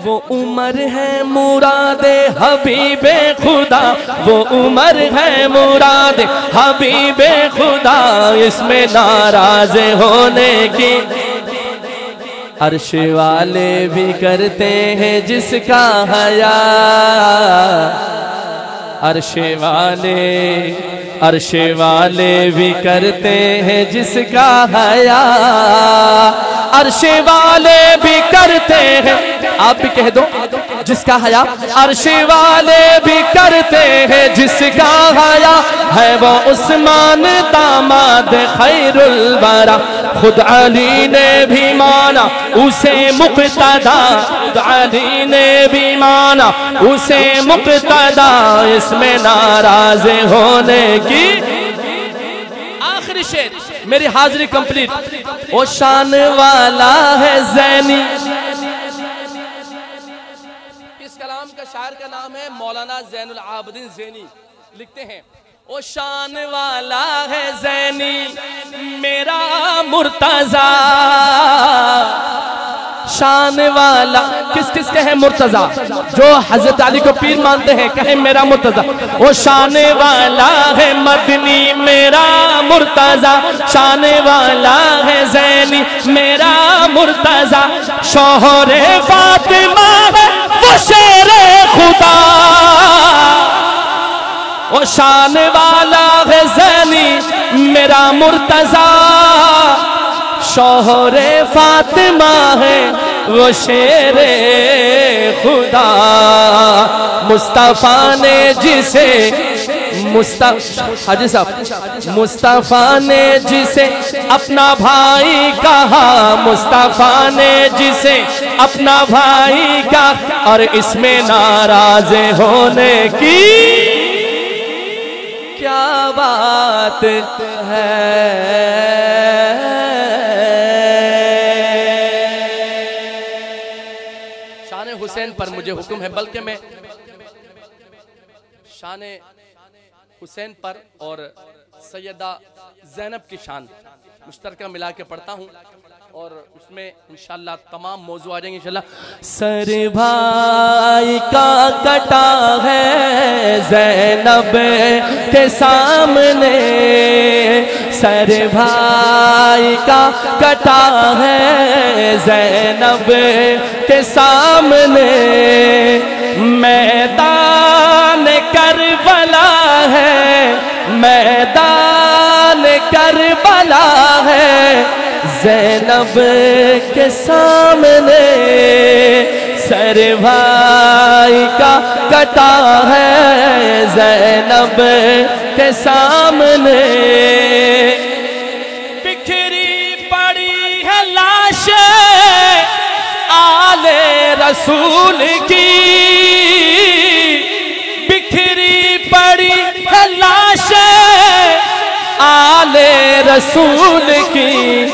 وہ عمر ہے مراد حبیب خدا، وہ عمر ہے مراد حبیب خدا، اس میں ناراض ہونے کی۔ عرش والے بھی کرتے ہیں جس کا حیا، عرش والے بھی کرتے ہیں جس کا حیا، عرش والے بھی کرتے ہیں، آپ بھی کہہ دو جس کا حیا۔ عرش والے بھی کرتے ہیں جس کا حیا، ہے وہ عثمان داماد خیر الورا، خود علی نے بھی مانا اسے مقتدا، خود علی نے بھی مانا اسے مقتدا، اس میں ناراض ہونے کی آخری شعر میری حاضری کمپلیٹ۔ وہ شان والا ہے زینی، اس کلام کا شاعر کا نام ہے مولانا زین العابدین زینی، لکھتے ہیں وہ شان والا ہے زینی میرا مرتضی، شان والا کس کس کے ہیں مرتضی؟ جو حضرت علی کو پیر مانتے ہیں کہیں میرا مرتضی۔ وہ شان والا ہے مدنی میرا مرتضی، شان والا ہے زینی میرا مرتضی، شوہر فاطمہ ہے وہ شیر خدا، وہ شان والا ہے زینی میرا مرتضی، شوہر فاطمہ ہے وہ شیر خدا، مصطفیٰ نے جسے حاجی صاحب مصطفیٰ نے جسے اپنا بھائی کہا، مصطفیٰ نے جسے اپنا بھائی کہا، اور اس میں ناراض ہونے کی کیا بات ہے؟ شان حسین پر مجھے حکم ہے، بلکہ میں شان حسین پر اور سیدہ زینب کی شان مشترکہ ملا کے پڑھتا ہوں، اور اس میں انشاءاللہ تمام موضوع آ جائیں گے انشاءاللہ۔ سر بھائی کا کٹا ہے زینب کے سامنے، سر بھائی کا کٹا ہے زینب کے سامنے، میدان کربلا ہے، میدان کربلا ہے زینب کے سامنے، سر بھائی کا کٹا ہے زینب کے سامنے، بکھری پڑی ہے لاشیں آل رسول کی، بکھری پڑی ہے لاشیں آل رسول کی،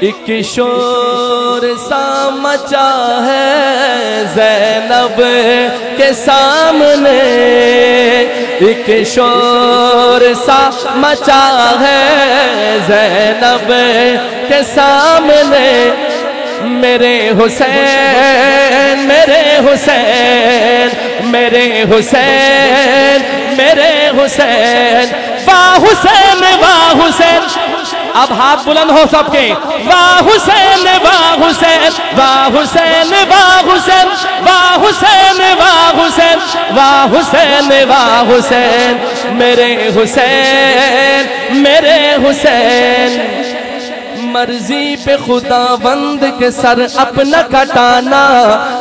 ایک شور سا مچا ہے زینب کے سامنے، ایک شور سا مچا ہے زینب کے سامنے، میرے حسین میرے حسین میرے حسین میرے حسین، واہ حسین واہ حسین، اب ہاتھ بلند ہو سب کے، واہ حسین واہ حسین واہ حسین واہ حسین واہ حسین واہ حسین واہ حسین واہ حسین، میرے حسین میرے حسین، مرضی پہ خدا بند کے سر اپنا کٹانا،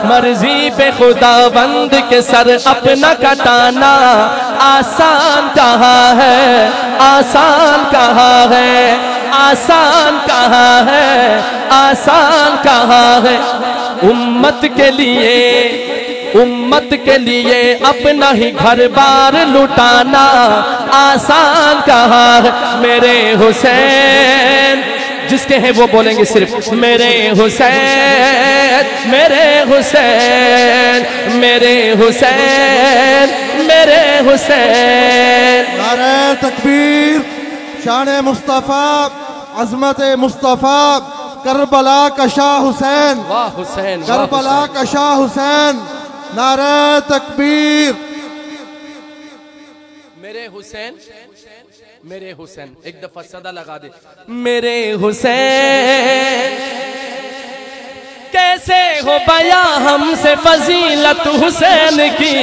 مرضی پہ خدا بند کے سر اپنا کٹانا، آسان کہاں ہے آسان کہاں ہے آسان کہاں ہے آسان کہاں ہے، امت کے لیے اپنا ہی گھر بار لٹانا، آسان کہاں ہے، میرے حسین جس کے ہیں وہ بولیں گے صرف میرے حسین میرے حسین میرے حسین میرے حسین، نعرہ تکبیر، شان مصطفیٰ، عظمت مصطفیٰ، کربلا کا شاہ حسین، واہ حسین کربلا کا شاہ حسین، نعرہ تکبیر، میرے حسین میرے حسین، ایک دفعہ صدا لگا دے، میرے حسین کیسے ہو بیاں ہم سے فضیلت حسین کی،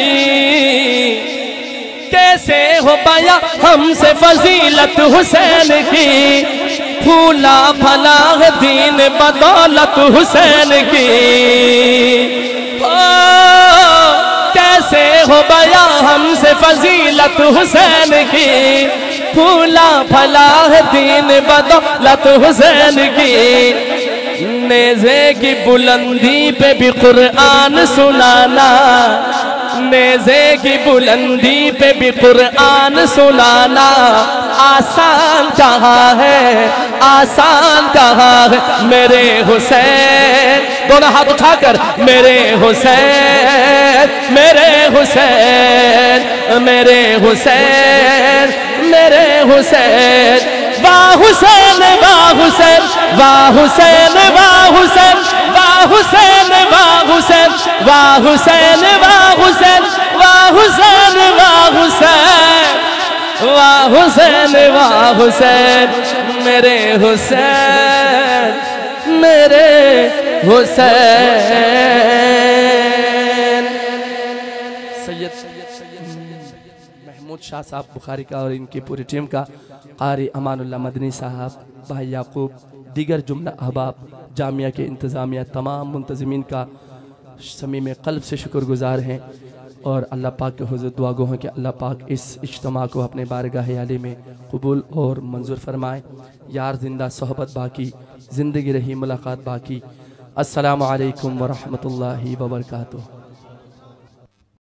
کیسے ہو بیاں ہم سے فضیلت حسین کی، پھولا پھلا دین بدولت حسین کی، کیسے ہو بیاں ہم سے فضیلت حسین کی، پھولا پھلا ہے دین بدولت حسین کی، نیزے کی بلندی پہ بھی قرآن سنانا، نیزے کی بلندی پہ بھی قرآن سنانا آسان کہاں ہے، آسان کہاں ہے میرے حسین، دونوں ہاتھ اٹھا کر میرے حسین، میرے حسین، میرے حسین، میرے حسین، واہ حسین، واہ حسین، واہ حسین، واہ حسین، واہ حسین، واہ حسین، واہ حسین، واہ حسین، واہ حسین، واہ حسین، واہ حسین، واہ حسین، میرے حسین، میرے حسین۔ سید محمود شاہ صاحب بخاری کا اور ان کی پوری ٹیم کا، قاری امان اللہ مدنی صاحب، بھائی یعقوب، دیگر جملہ احباب، جامعہ کے انتظامیہ، تمام منتظمین کا صمیم قلب سے شکر گزار ہیں، اور اللہ پاک کے حضور دعا گو ہیں کہ اللہ پاک اس اجتماع کو اپنے بارگاہ عالی میں قبول اور منظور فرمائے۔ یار زندہ صحبت باقی، زندگی رہی ملاقات باقی۔ السلام علیکم ورحمۃ اللہ وبرکاتہ۔